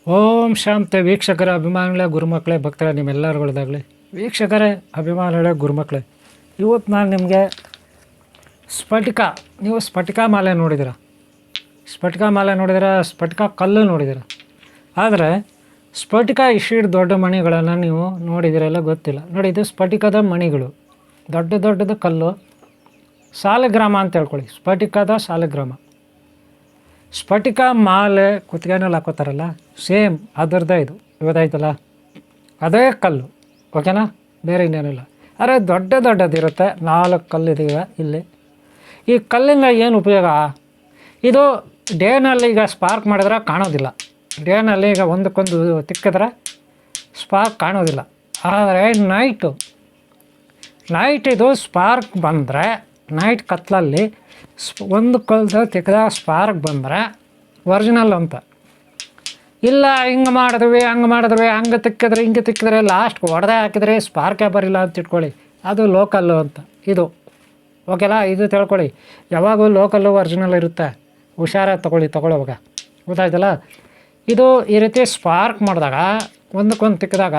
ಓಂ ಶಾಂತಿ ವೀಕ್ಷಕರ ಅಭಿಮಾನಿಗಳೇ ಗುರುಮಕ್ಕಳೇ ಭಕ್ತರ ನಿಮ್ಮೆಲ್ಲರುಗಳದಾಗಲಿ ವೀಕ್ಷಕರೇ ಅಭಿಮಾನಿಗಳೇ ಗುರುಮಕ್ಕಳೇ ಇವತ್ತು ನಾನು ನಿಮಗೆ ನೀವು ಸ್ಫಟಿಕ ಮಾಲೆ ನೋಡಿದ್ದೀರ, ಸ್ಫಟಿಕ ಕಲ್ಲು ನೋಡಿದ್ದೀರ. ಆದರೆ ಸ್ಫಟಿಕ ಇಷ್ಟು ದೊಡ್ಡ ಮಣಿಗಳನ್ನು ನೀವು ನೋಡಿದಿರಲ್ಲ ಗೊತ್ತಿಲ್ಲ. ನೋಡಿ, ಇದು ಸ್ಫಟಿಕದ ಮಣಿಗಳು, ದೊಡ್ಡದು ಕಲ್ಲು, ಸಾಲಿಗ್ರಾಮ ಅಂತ ಹೇಳ್ಕೊಳ್ಳಿ. ಸ್ಫಟಿಕದ ಸಾಲಿಗ್ರಾಮ. ಸ್ಫಟಿಕ ಮಾಲೆ ಕುತ್ತಿಗೆನಲ್ಲಿ ಹಾಕೋತಾರಲ್ಲ, ಸೇಮ್ ಅದರದ್ದೇ ಇದು. ಇವತ್ತಾಯ್ತಲ್ಲ, ಅದೇ ಕಲ್ಲು, ಓಕೆನಾ? ಬೇರೆ ಇನ್ನೇನಿಲ್ಲ. ಆದರೆ ದೊಡ್ಡದಿರುತ್ತೆ. 4 ಕಲ್ಲಿದ್ದೀವಿ ಇಲ್ಲಿ. ಈ ಕಲ್ಲಿಂದ ಏನು ಉಪಯೋಗ? ಇದು ಡೇನಲ್ಲಿ ಈಗ ಸ್ಪಾರ್ಕ್ ಮಾಡಿದ್ರೆ ಕಾಣೋದಿಲ್ಲ. ಡೇನಲ್ಲಿ ಈಗ ಒಂದಕ್ಕೊಂದು ತಿಕ್ಕಿದ್ರೆ ಸ್ಪಾರ್ಕ್ ಕಾಣೋದಿಲ್ಲ. ಆದರೆ ನೈಟ್ ಇದು ಸ್ಪಾರ್ಕ್ ಬಂದರೆ, ನೈಟ್ ಕತ್ಲಲ್ಲಿ ಒಂದು ಕಲ್ಲು ತಿಕ್ಕಿದಾಗ ಸ್ಪಾರ್ಕ್ ಬಂದರೆ ಒರಿಜಿನಲ್ ಅಂತ. ಇಲ್ಲ ಹಿಂಗೆ ಮಾಡಿದ್ವಿ ಹಂಗೆ ತಿಕ್ಕಿದ್ರೆ ಹಿಂಗೆ ತಿಕ್ಕಿದ್ರೆ ಲಾಸ್ಟ್ ಹೊಡೆದೇ ಹಾಕಿದರೆ ಸ್ಪಾರ್ಕೇ ಬರಿಲ್ಲ ಅಂತ ಇಟ್ಕೊಳ್ಳಿ, ಅದು ಲೋಕಲ್ಲು ಅಂತ. ಇದು ಓಕೆಲಾ? ಇದು ತಿಳ್ಕೊಳ್ಳಿ. ಯಾವಾಗೂ ಲೋಕಲ್ಲು ಒರಿಜಿನಲ್ ಇರುತ್ತೆ. ಹುಷಾರಾಗಿ ತಗೊಳ್ಳುವಾಗ ಗೊತ್ತಾಯ್ತಲ್ಲ. ಇದು ಈ ರೀತಿ ಸ್ಪಾರ್ಕ್ ಮಾಡಿದಾಗ, ಒಂದಕ್ಕೊಂದು ತಿಕ್ಕಿದಾಗ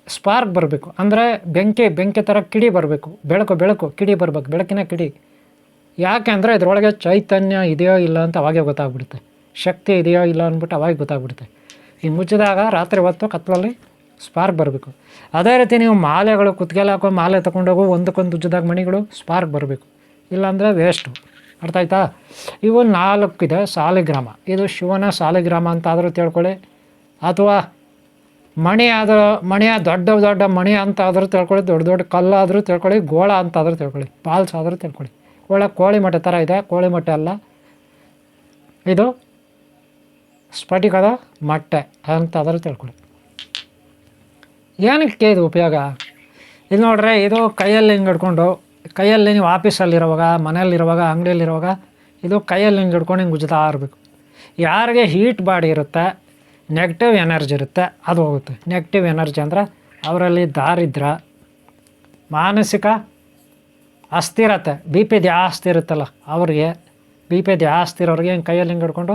ಸ್ಪಾರ್ಕ್ ಬರಬೇಕು. ಅಂದರೆ ಬೆಂಕಿ ಥರ ಕಿಡಿ ಬರಬೇಕು, ಬೆಳಕು ಕಿಡಿ ಬರಬೇಕು, ಬೆಳಕಿನ ಕಿಡಿ. ಯಾಕೆ ಅಂದರೆ ಇದರೊಳಗೆ ಚೈತನ್ಯ ಇದೆಯೋ ಇಲ್ಲ ಅಂತ ಅವಾಗೇ ಗೊತ್ತಾಗ್ಬಿಡುತ್ತೆ. ಶಕ್ತಿ ಇದೆಯೋ ಇಲ್ಲ ಅಂದ್ಬಿಟ್ಟು ಅವಾಗ ಗೊತ್ತಾಗ್ಬಿಡುತ್ತೆ. ಈ ಮುಚ್ಚಿದಾಗ ರಾತ್ರಿ ಹೊತ್ತು ಕತ್ತಲಲ್ಲಿ ಸ್ಪಾರ್ಕ್ ಬರಬೇಕು. ಅದೇ ರೀತಿ ನೀವು ಮಾಲೆಗಳು ಕುತ್ತಿಗೆಲ್ಲ ಹಾಕೋ ಮಾಲೆ ತೊಗೊಂಡೋಗು, ಒಂದಕ್ಕೊಂದು ಉಜ್ಜಿದಾಗ ಮಣಿಗಳು ಸ್ಪಾರ್ಕ್ ಬರಬೇಕು. ಇಲ್ಲಾಂದರೆ ವೇಸ್ಟು. ಅರ್ಥ ಆಯ್ತಾ? ಇವು 4 ಇದೆ ಸಾಲಿಗ್ರಾಮ. ಇದು ಶಿವನ ಸಾಲಿಗ್ರಾಮ ಅಂತ ಆದರೂ ತಿಳ್ಕೊಳ್ಳಿ, ಅಥವಾ ಮಣಿಯ ದೊಡ್ಡ ಮಣಿ ಅಂತ ಆದರೂ ತಿಳ್ಕೊಳ್ಳಿ, ದೊಡ್ಡ ಕಲ್ಲಾದರೂ ತಿಳ್ಕೊಳ್ಳಿ, ಗೋಳ ಅಂತಾದರೂ ತಿಳ್ಕೊಳ್ಳಿ, ಪಾಲ್ಸ್ ಆದರೂ ತಿಳ್ಕೊಳ್ಳಿ. ಒಳ್ಳೆ ಕೋಳಿ ಮೊಟ್ಟೆ ಥರ ಇದೆ. ಕೋಳಿ ಮೊಟ್ಟೆ ಅಲ್ಲ, ಇದು ಸ್ಫಟಿಕದ ಮೊಟ್ಟೆ ಅಂತಾದರೂ ತಿಳ್ಕೊಳ್ಳಿ. ಏನಕ್ಕೆ ಇದು ಉಪಯೋಗ? ಇದು ನೋಡ್ರೆ, ಇದು ಕೈಯಲ್ಲಿ ಹಿಂಗೆ ಹಿಡ್ಕೊಂಡು, ಕೈಯಲ್ಲಿ ನೀವು ಆಫೀಸಲ್ಲಿರುವಾಗ, ಮನೆಯಲ್ಲಿರುವಾಗ, ಅಂಗಡಿಯಲ್ಲಿರುವಾಗ ಇದು ಕೈಯಲ್ಲಿ ಹಿಂಗೆ ಹಿಡ್ಕೊಂಡು ಹಿಂಗೆ ಉಜ್ಜುತ್ತಾ ಇರಬೇಕು. ಯಾರಿಗೆ ಹೀಟ್ ಬಾಡಿ ಇರುತ್ತೆ, ನೆಗೆಟಿವ್ ಎನರ್ಜಿ ಇರುತ್ತೆ, ಅದು ಹೋಗುತ್ತೆ. ನೆಗೆಟಿವ್ ಎನರ್ಜಿ ಅಂದರೆ ಅವರಲ್ಲಿ ದಾರಿದ್ರ್ಯ, ಮಾನಸಿಕ ಅಸ್ಥಿರತೆ, ಬಿ ಪಿ ಜಾಸ್ತಿ ಇರುತ್ತಲ್ಲ ಅವ್ರಿಗೆ, ಬಿ ಪಿ ಜಾಸ್ತಿ ಇರೋರಿಗೆ ಹಿಂಗೆ ಕೈಯಲ್ಲಿ ಹಿಂಗೆ ಹಿಡ್ಕೊಂಡು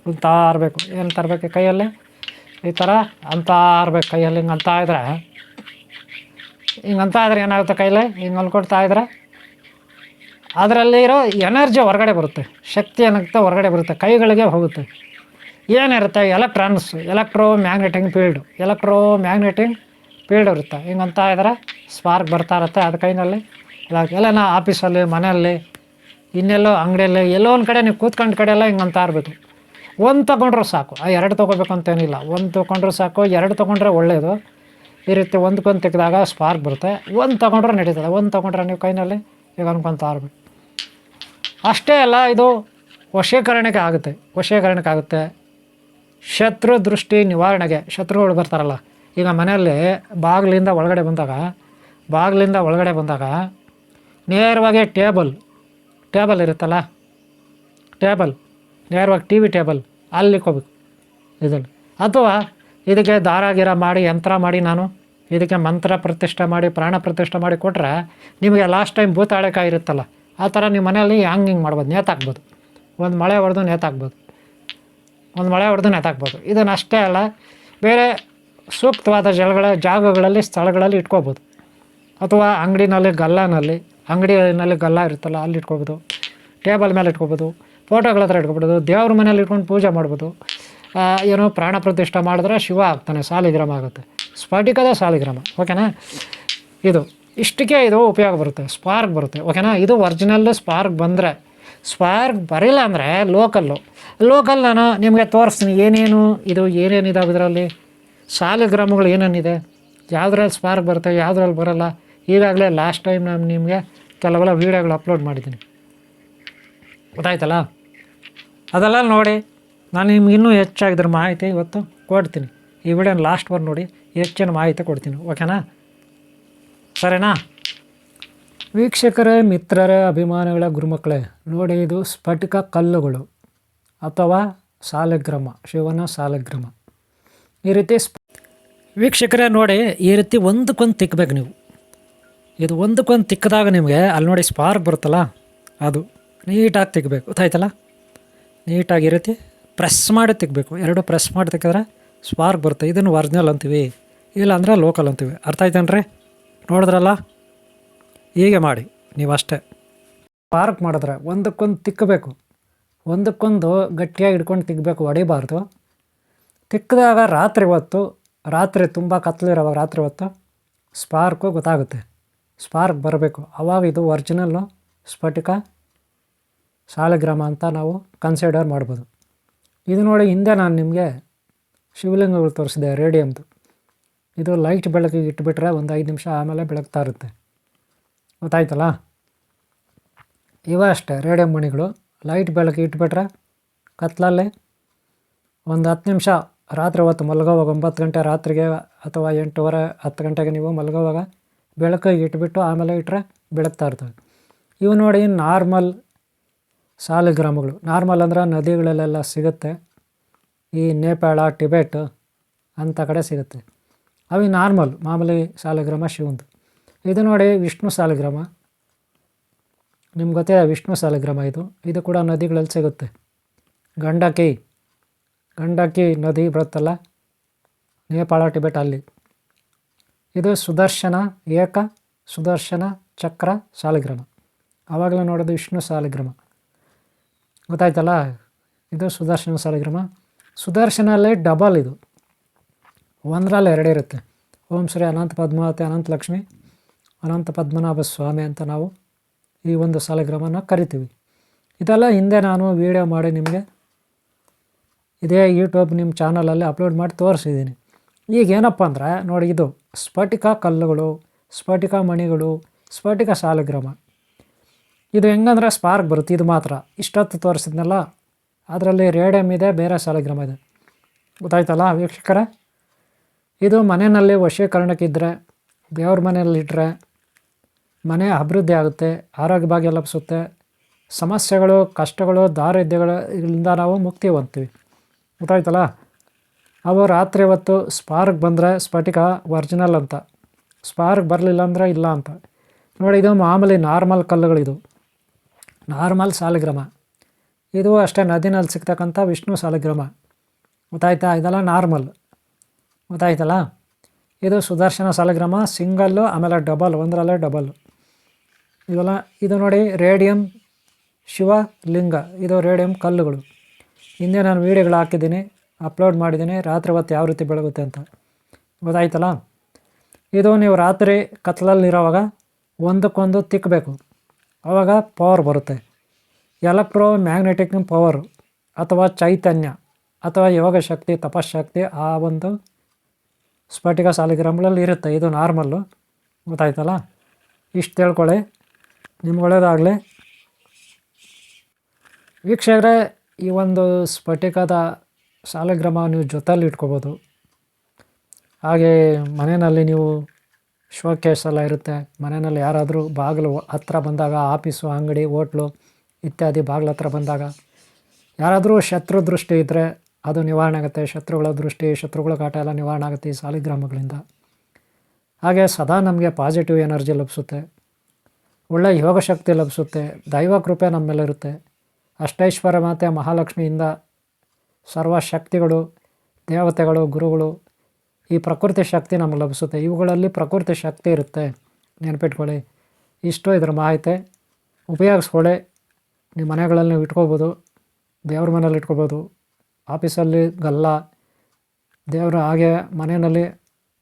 ಉಜ್ತಾ ಇರಬೇಕು. ಏನು ತರಬೇಕು? ಕೈಯಲ್ಲಿ ಈ ಥರ ಅಂತ ಇರ್ಬೇಕು. ಕೈಯಲ್ಲಿ ಹಿಂಗೆ ಅಂತ ಇದ್ರೆ ಏನಾಗುತ್ತೆ? ಕೈಯಲ್ಲಿ ಹಿಂಗೆ ಅನ್ಕೊಡ್ತಾ ಇದ್ರೆ ಅದರಲ್ಲಿರೋ ಎನರ್ಜಿ ಹೊರಗಡೆ ಬರುತ್ತೆ, ಶಕ್ತಿ ಏನಾಗುತ್ತೆ ಹೊರಗಡೆ ಬರುತ್ತೆ, ಕೈಗಳಿಗೆ ಹೋಗುತ್ತೆ. ಏನಿರುತ್ತೆ? ಎಲೆಕ್ಟ್ರೋ ಮ್ಯಾಗ್ನೆಟಿಕ್ ಫೀಲ್ಡ್ ಇರುತ್ತೆ. ಹಿಂಗಂತ ಇದ್ರೆ ಸ್ಪಾರ್ಕ್ ಬರ್ತಾ ಇರುತ್ತೆ ಅದು ಕೈನಲ್ಲಿ. ಎಲ್ಲ ಆಫೀಸಲ್ಲಿ, ಮನೆಯಲ್ಲಿ, ಇನ್ನೆಲ್ಲೋ ಅಂಗಡಿಯಲ್ಲಿ, ಎಲ್ಲೋ ಒಂದು ಕಡೆ ನೀವು ಕೂತ್ಕೊಂಡು ಕಡೆ ಎಲ್ಲ ಹಿಂಗಂತ ಇರಬೇಕು. ಒಂದು ತೊಗೊಂಡ್ರೂ ಸಾಕು. 2 ತೊಗೋಬೇಕಂತೇನಿಲ್ಲ, 1 ತೊಗೊಂಡ್ರೂ ಸಾಕು. 2 ತೊಗೊಂಡ್ರೆ ಒಳ್ಳೆಯದು. ಈ ರೀತಿ ಒಂದಕ್ಕೊಂದು ತೆಗೆದಾಗ ಸ್ಪಾರ್ಕ್ ಬರುತ್ತೆ. 1 ತೊಗೊಂಡ್ರೆ ನಡೀತದೆ. 1 ತೊಗೊಂಡ್ರೆ ನೀವು ಕೈನಲ್ಲಿ ಈಗ ಅನ್ಕೊತ ಇರಬೇಕು. ಅಷ್ಟೇ ಅಲ್ಲ, ಇದು ವಶೀಕರಣಕ್ಕೆ ಆಗುತ್ತೆ. ಶತ್ರು ದೃಷ್ಟಿ ನಿವಾರಣೆಗೆ. ಶತ್ರುಗಳು ಬರ್ತಾರಲ್ಲ, ಈಗ ಮನೆಯಲ್ಲಿ ಬಾಗಿಲಿಂದ ಒಳಗಡೆ ಬಂದಾಗ ನೇರವಾಗಿ ಟೇಬಲ್ ಇರುತ್ತಲ್ಲ, ನೇರವಾಗಿ ಟಿ ವಿ ಟೇಬಲ್ ಅಲ್ಲಿಗೆ ಹೋಗ್ಬೇಕು ಇದನ್ನು. ಅಥವಾ ಇದಕ್ಕೆ ದಾರ ಮಾಡಿ, ಯಂತ್ರ ಮಾಡಿ, ನಾನು ಇದಕ್ಕೆ ಮಂತ್ರ ಪ್ರತಿಷ್ಠೆ ಮಾಡಿ, ಪ್ರಾಣ ಪ್ರತಿಷ್ಠೆ ಮಾಡಿ ಕೊಟ್ಟರೆ ನಿಮಗೆ ಲಾಸ್ಟ್ ಟೈಮ್ ಭೂತಾಳೆಕಾಯಿ ಇರುತ್ತಲ್ಲ, ಆ ಥರ ನಿಮ್ಮ ಮನೆಯಲ್ಲಿ ಹಿಂಗೆ ಮಾಡ್ಬೋದು, ನೇತಾಕ್ಬೋದು. ಒಂದು ಮಳೆ ಹೊಡೆದು ನೇತಾಕ್ಬೋದು. ಇದನ್ನು ಅಷ್ಟೇ ಅಲ್ಲ, ಬೇರೆ ಸೂಕ್ತವಾದ ಜಾಗಗಳಲ್ಲಿ, ಸ್ಥಳಗಳಲ್ಲಿ ಇಟ್ಕೋಬೋದು. ಅಥವಾ ಅಂಗಡಿನಲ್ಲಿ ಗಲ್ಲ ಇರುತ್ತಲ್ಲ, ಅಲ್ಲಿ ಇಟ್ಕೋಬೋದು. ಟೇಬಲ್ ಮೇಲೆ ಇಟ್ಕೋಬೋದು. ಫೋಟೋಗಳ ಹತ್ರ ಇಟ್ಕೊಬಿಡೋದು. ದೇವ್ರ ಮನೇಲಿ ಇಟ್ಕೊಂಡು ಪೂಜೆ ಮಾಡ್ಬೋದು. ಏನೋ ಪ್ರಾಣ ಪ್ರತಿಷ್ಠೆ ಮಾಡಿದ್ರೆ ಶಿವ ಆಗ್ತಾನೆ, ಸಾಲಿಗ್ರಾಮ ಆಗುತ್ತೆ. ಸ್ಫಟಿಕದ ಸಾಲಿಗ್ರಾಮ, ಓಕೆನಾ? ಇಷ್ಟಕ್ಕೆ ಇದು ಉಪಯೋಗ ಬರುತ್ತೆ. ಸ್ಪಾರ್ಕ್ ಬರುತ್ತೆ, ಓಕೆನಾ? ಇದು ಒರಿಜಿನಲ್ಲು. ಸ್ಪಾರ್ಕ್ ಬರಿಲ್ಲ ಅಂದರೆ ಲೋಕಲ್ ನಾನು ನಿಮಗೆ ತೋರಿಸ್ತೀನಿ ಏನೇನಿದಾವೆ ಇದರಲ್ಲಿ. ಸಾಲಿಗ್ರಾಮಗಳು ಏನೇನಿದೆ, ಯಾವುದ್ರಲ್ಲಿ ಸ್ಪಾರ್ಕ್ ಬರುತ್ತೆ, ಯಾವುದ್ರಲ್ಲಿ ಬರೋಲ್ಲ. ಈಗಾಗಲೇ ಲಾಸ್ಟ್ ಟೈಮ್ ನಾನು ನಿಮಗೆ ಕೆಲವೆಲ್ಲ ವೀಡಿಯೋಗಳು ಅಪ್ಲೋಡ್ ಮಾಡಿದ್ದೀನಿ, ಗೊತ್ತಾಯ್ತಲ್ಲ? ಅದೆಲ್ಲ ನೋಡಿ ನಾನು ನಿಮ್ಗೆ ಇನ್ನೂ ಹೆಚ್ಚಾಗಿದ್ರ ಮಾಹಿತಿ ಇವತ್ತು ಕೊಡ್ತೀನಿ. ಈ ವಿಡಿಯೋನ ಲಾಸ್ಟ್ವರೆಗೆ ನೋಡಿ, ಹೆಚ್ಚಿನ ಮಾಹಿತಿ ಕೊಡ್ತೀನಿ, ಓಕೆನಾ? ಸರಿನಾ? ವೀಕ್ಷಕರೇ, ಮಿತ್ರರೇ, ಅಭಿಮಾನಿಗಳ ಗುರುಮಕ್ಕಳೇ, ನೋಡಿ, ಇದು ಸ್ಫಟಿಕ ಕಲ್ಲುಗಳು ಅಥವಾ ಸಾಲಿಗ್ರಾಮ, ಶಿವನ ಸಾಲಿಗ್ರಾಮ. ಈ ರೀತಿ ವೀಕ್ಷಕರೇ ನೋಡಿ, ಈ ರೀತಿ ಒಂದಕ್ಕೊಂದು ತಿಕ್ಕಬೇಕು ನೀವು. ಇದು ಒಂದಕ್ಕೊಂದು ತಿಕ್ಕಿದಾಗ ನಿಮಗೆ ಅಲ್ಲಿ ನೋಡಿ ಸ್ಪಾರ್ಕ್ ಬರುತ್ತಲ್ಲ, ಅದು ನೀಟಾಗಿ ತಿಕ್ಕಬೇಕು, ಗೊತ್ತಾಯ್ತಲ್ಲ? ನೀಟಾಗಿ ಈ ರೀತಿ ಪ್ರೆಸ್ ಮಾಡಿ ತಿಕ್ಕಬೇಕು. 2 ಪ್ರೆಸ್ ಮಾಡಿ ತಿಕ್ಕಿದ್ರೆ ಸ್ಪಾರ್ಕ್ ಬರುತ್ತೆ. ಇದನ್ನು ಒರಿಜಿನಲ್ ಅಂತೀವಿ, ಇಲ್ಲ ಅಂದರೆ ಲೋಕಲ್ ಅಂತೀವಿ. ಅರ್ಥ ಆಯ್ತೇನ್ರಿ? ನೋಡಿದ್ರಲ್ಲ, ಹೀಗೆ ಮಾಡಿ ನೀವು ಅಷ್ಟೇ. ಸ್ಪಾರ್ಕ್ ಮಾಡಿದ್ರೆ ಒಂದಕ್ಕೊಂದು ತಿಕ್ಕಬೇಕು, ಒಂದಕ್ಕೊಂದು ಗಟ್ಟಿಯಾಗಿ ಹಿಡ್ಕೊಂಡು ತಿಕ್ಕಬೇಕು, ಹೊಡಿಬಾರ್ದು. ತಿಕ್ಕಿದಾಗ ರಾತ್ರಿ ತುಂಬ ಕತ್ಲಿರೋವಾಗ ರಾತ್ರಿ ಹೊತ್ತು ಸ್ಪಾರ್ಕು ಗೊತ್ತಾಗುತ್ತೆ, ಸ್ಪಾರ್ಕ್ ಬರಬೇಕು. ಆವಾಗ ಇದು ಒರಿಜಿನಲ್ಲು ಸ್ಫಟಿಕ ಸಾಲಿಗ್ರಾಮ ಅಂತ ನಾವು ಕನ್ಸಿಡರ್ ಮಾಡ್ಬೋದು. ಇದು ನೋಡಿ, ಹಿಂದೆ ನಾನು ನಿಮಗೆ ಶಿವಲಿಂಗಗಳು ತೋರಿಸಿದೆ ರೇಡಿಯಮ್ದು. ಇದು ಲೈಟ್ ಬೆಳಕಿಗೆ ಇಟ್ಬಿಟ್ರೆ ಒಂದು 5 ನಿಮಿಷ ಆಮೇಲೆ ಬೆಳಗ್ತಾ ಇರುತ್ತೆ. ಗೊತ್ತಾಯ್ತಲ್ಲ? ಅಷ್ಟೇ ರೇಡಿಯಮ್ ಮಣಿಗಳು ಲೈಟ್ ಬೆಳಕಿಗೆ ಇಟ್ಬಿಟ್ರೆ ಕತ್ಲಲ್ಲಿ ಒಂದು 10 ನಿಮಿಷ ರಾತ್ರಿ ಹೊತ್ತು ಮಲಗೋವಾಗ 9 ಗಂಟೆ ರಾತ್ರಿಗೆ ಅಥವಾ 8:30 10 ಗಂಟೆಗೆ ನೀವು ಮಲಗೋವಾಗ ಬೆಳಕಿಗೆ ಇಟ್ಬಿಟ್ಟು ಆಮೇಲೆ ಇಟ್ಟರೆ ಬೆಳಗ್ತಾ ಇರ್ತವೆ. ಇವು ನೋಡಿ ನಾರ್ಮಲ್ ಸಾಲಿಗ್ರಾಮಗಳು. ನಾರ್ಮಲ್ ಅಂದರೆ ನದಿಗಳಲ್ಲೆಲ್ಲ ಸಿಗುತ್ತೆ, ಈ ನೇಪಾಳ ಟಿಬೆಟ್ ಅಂಥ ಕಡೆ ಸಿಗುತ್ತೆ. ಅವು ನಾರ್ಮಲ್ ಮಾಮೂಲಿ ಸಾಲಿಗ್ರಾಮ ಶಿವಂದು. ಇದು ನೋಡಿ ವಿಷ್ಣು ಸಾಲಿಗ್ರಾಮ. ನಿಮ್ಗೆ ಗೊತ್ತಿದೆ ವಿಷ್ಣು ಸಾಲಿಗ್ರಾಮ. ಇದು ಕೂಡ ನದಿಗಳಲ್ಲಿ ಸಿಗುತ್ತೆ. ಗಂಡಕಿ ನದಿ ಬರುತ್ತಲ್ಲ ನೇಪಾಳ ಟಿಬೆಟ್ ಅಲ್ಲಿ. ಇದು ಸುದರ್ಶನ ಚಕ್ರ ಸಾಲಿಗ್ರಾಮ. ಆವಾಗಲೇ ನೋಡೋದು ವಿಷ್ಣು ಸಾಲಿಗ್ರಾಮ. ಗೊತ್ತಾಯ್ತಲ್ಲ? ಇದು ಸುದರ್ಶನ ಸಾಲಿಗ್ರಾಮ. ಸುದರ್ಶನಲ್ಲಿ ಡಬಲ್, ಇದು ಒಂದರಲ್ಲಿ 2 ಇರುತ್ತೆ. ಓಂ ಶ್ರೀ ಅನಂತ ಪದ್ಮಾವತಿ ಅನಂತ ಲಕ್ಷ್ಮಿ ಅನಂತ ಪದ್ಮನಾಭ ಸ್ವಾಮಿ ಅಂತ ನಾವು ಈ ಒಂದು ಸಾಲಿಗ್ರಾಮನ ಕರಿತೀವಿ. ಇದೆಲ್ಲ ಹಿಂದೆ ನಾನು ವೀಡಿಯೋ ಮಾಡಿ ನಿಮಗೆ ಇದೇ ಯೂಟ್ಯೂಬ್ ನಿಮ್ಮ ಚಾನಲಲ್ಲಿ ಅಪ್ಲೋಡ್ ಮಾಡಿ ತೋರಿಸಿದ್ದೀನಿ. ಈಗ ಏನಪ್ಪ ಅಂದರೆ ನೋಡಿ, ಇದು ಸ್ಫಟಿಕ ಕಲ್ಲುಗಳು, ಸ್ಫಟಿಕ ಮಣಿಗಳು, ಸ್ಫಟಿಕ ಸಾಲಿಗ್ರಾಮ. ಇದು ಹೆಂಗಂದರೆ ಸ್ಪಾರ್ಕ್ ಬರುತ್ತೆ. ಇದು ಮಾತ್ರ ಇಷ್ಟೊತ್ತು ತೋರಿಸಿದ್ನಲ್ಲ, ಅದರಲ್ಲಿ ರೇಡಿಯಮ್ ಇದೆ, ಬೇರೆ ಸಾಲಿಗ್ರಾಮ ಇದೆ. ಗೊತ್ತಾಯ್ತಲ್ಲ ವೀಕ್ಷಕರೇ? ಇದು ಮನೆಯಲ್ಲಿ ವಶೀಕರಣಕ್ಕಿದ್ದರೆ, ದೇವ್ರ ಮನೆಯಲ್ಲಿಟ್ಟರೆ ಮನೆ ಅಭಿವೃದ್ಧಿ ಆಗುತ್ತೆ, ಆರೋಗ್ಯ ಭಾಗ್ಯ ಲಭಿಸುತ್ತೆ, ಸಮಸ್ಯೆಗಳು ಕಷ್ಟಗಳು ದಾರಿದ್ರ್ಯಗಳಿಂದ ನಾವು ಮುಕ್ತಿ ಹೊಂದ್ತೀವಿ. ಗೊತ್ತಾಯ್ತಲ್ಲ? ಅವು ರಾತ್ರಿ ಹೊತ್ತು ಸ್ಪಾರ್ಕ್ ಬಂದರೆ ಸ್ಫಟಿಕ ಒರಿಜಿನಲ್ ಅಂತ, ಸ್ಪಾರ್ಕ್ ಬರಲಿಲ್ಲ ಅಂದರೆ ಇಲ್ಲ ಅಂತ. ನೋಡಿ, ಇದು ಮಾಮೂಲಿ ನಾರ್ಮಲ್ ಕಲ್ಲುಗಳಿದು, ನಾರ್ಮಲ್ ಸಾಲಿಗ್ರಾಮ. ಇದು ಅಷ್ಟೇ ನದಿನಲ್ಲಿ ಸಿಗ್ತಕ್ಕಂಥ ವಿಷ್ಣು ಸಾಲಿಗ್ರಾಮ. ಗೊತ್ತಾಯ್ತಾ? ಇದೆಲ್ಲ ನಾರ್ಮಲ್. ಗೊತ್ತಾಯ್ತಲ್ಲ? ಇದು ಸುದರ್ಶನ ಸಾಲಿಗ್ರಾಮ ಸಿಂಗಲ್ಲು, ಆಮೇಲೆ ಡಬಲ್, ಒಂದರಲ್ಲೇ ಡಬಲ್ಲು. ಇದು ನೋಡಿ ರೇಡಿಯಮ್ ಶಿವಲಿಂಗ. ಇದು ರೇಡಿಯಮ್ ಕಲ್ಲುಗಳು. ಹಿಂದೆ ನಾನು ವೀಡಿಯೋಗಳು ಹಾಕಿದ್ದೀನಿ, ಅಪ್ಲೋಡ್ ಮಾಡಿದ್ದೀನಿ, ರಾತ್ರಿ ಹೊತ್ತು ಯಾವ ರೀತಿ ಬೆಳಗುತ್ತೆ ಅಂತ. ಗೊತ್ತಾಯ್ತಲ್ಲ? ಇದು ನೀವು ರಾತ್ರಿ ಕತ್ಲಲ್ಲಿರೋವಾಗ ಒಂದಕ್ಕೊಂದು ತಿಕ್ಕಬೇಕು, ಆವಾಗ ಪವರ್ ಬರುತ್ತೆ. ಎಲೆಕ್ಟ್ರೋ ಮ್ಯಾಗ್ನೆಟಿಕ್ ಪವರು ಅಥವಾ ಚೈತನ್ಯ ಅಥವಾ ಯೋಗ ಶಕ್ತಿ, ತಪಶಕ್ತಿ ಆ ಒಂದು ಸ್ಫಟಿಕ ಸಾಲಿಗ್ರಾಮಗಳಲ್ಲಿ ಇರುತ್ತೆ. ಇದು ನಾರ್ಮಲ್ಲು. ಗೊತ್ತಾಯ್ತಲ್ಲ? ಇಷ್ಟು ತಿಳ್ಕೊಳ್ಳಿ, ನಿಮ್ಗೆ ಒಳ್ಳೆಯದಾಗಲಿ ವೀಕ್ಷಕರೇ. ಈ ಒಂದು ಸ್ಫಟಿಕದ ಸಾಲಿಗ್ರಾಮ ನೀವು ಜೊತೆಯಲ್ಲಿ ಇಟ್ಕೋಬೋದು. ಹಾಗೆ ಮನೆಯಲ್ಲಿ ನೀವು ಶೋಕೇಸ್ ಎಲ್ಲ ಇರುತ್ತೆ, ಮನೆಯಲ್ಲಿ ಯಾರಾದರೂ ಬಾಗಿಲು ಹತ್ರ ಬಂದಾಗ, ಆಫೀಸು, ಅಂಗಡಿ, ಹೋಟ್ಲು ಇತ್ಯಾದಿ ಬಾಗಿಲು ಹತ್ರ ಬಂದಾಗ ಯಾರಾದರೂ ಶತ್ರು ದೃಷ್ಟಿ ಇದ್ದರೆ ಅದು ನಿವಾರಣೆ ಆಗುತ್ತೆ. ಶತ್ರುಗಳ ದೃಷ್ಟಿ, ಶತ್ರುಗಳ ಕಾಟ ಎಲ್ಲ ನಿವಾರಣೆ ಆಗುತ್ತೆ ಈ ಸಾಲಿಗ್ರಾಮಗಳಿಂದ. ಹಾಗೆ ಸದಾ ನಮಗೆ ಪಾಸಿಟಿವ್ ಎನರ್ಜಿ ಲಭಿಸುತ್ತೆ, ಒಳ್ಳೆಯ ಯೋಗ ಶಕ್ತಿ ಲಭಿಸುತ್ತೆ, ದೈವ ಕೃಪೆ ನಮ್ಮ ಮೇಲೆ ಇರುತ್ತೆ. ಅಷ್ಟೈಶ್ವರ್ಯ ಮಾತೆ ಮಹಾಲಕ್ಷ್ಮಿಯಿಂದ ಸರ್ವಶಕ್ತಿಗಳು, ದೇವತೆಗಳು, ಗುರುಗಳು, ಈ ಪ್ರಕೃತಿ ಶಕ್ತಿ ನಮಗೆ ಲಭಿಸುತ್ತೆ. ಇವುಗಳಲ್ಲಿ ಪ್ರಕೃತಿ ಶಕ್ತಿ ಇರುತ್ತೆ, ನೆನಪಿಟ್ಕೊಳ್ಳಿ. ಇಷ್ಟು ಇದರ ಮಾಹಿತಿ ಉಪಯೋಗಿಸ್ಕೊಳ್ಳಿ. ನಿಮ್ಮ ಮನೆಗಳಲ್ಲಿ ನೀವು ಇಟ್ಕೋಬೋದು, ದೇವ್ರ ಮನೇಲಿ ಇಟ್ಕೋಬೋದು, ಆಫೀಸಲ್ಲಿ ಗಲ್ಲ, ದೇವರು ಹಾಗೆ ಮನೆಯಲ್ಲಿ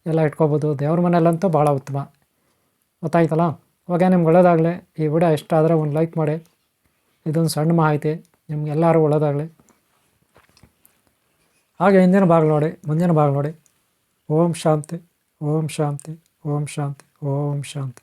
ಎಲ್ಲ ಇಟ್ಕೋಬೋದು. ದೇವ್ರ ಮನೆಯಲ್ಲಂತೂ ಭಾಳ ಉತ್ತಮ. ಗೊತ್ತಾಯ್ತಲ್ಲ? ಓಕೆ, ನಿಮ್ಗೆ ಒಳ್ಳೆಯದಾಗಲಿ. ಈ ವಿಡಿಯೋ ಇಷ್ಟ ಆದರೆ ಒಂದು ಲೈಕ್ ಮಾಡಿ. ಇದೊಂದು ಸಣ್ಣ ಮಾಹಿತಿ, ನಿಮ್ಗೆಲ್ಲರೂ ಒಳ್ಳೆಯದಾಗಲಿ. ಹಾಗೆ ಹಿಂದಿನ ಭಾಗ ನೋಡಿ, ಮುಂದಿನ ಭಾಗ ನೋಡಿ. ಓಂ ಶಾಂತಿ, ಓಂ ಶಾಂತಿ, ಓಂ ಶಾಂತಿ, ಓಂ ಶಾಂತಿ.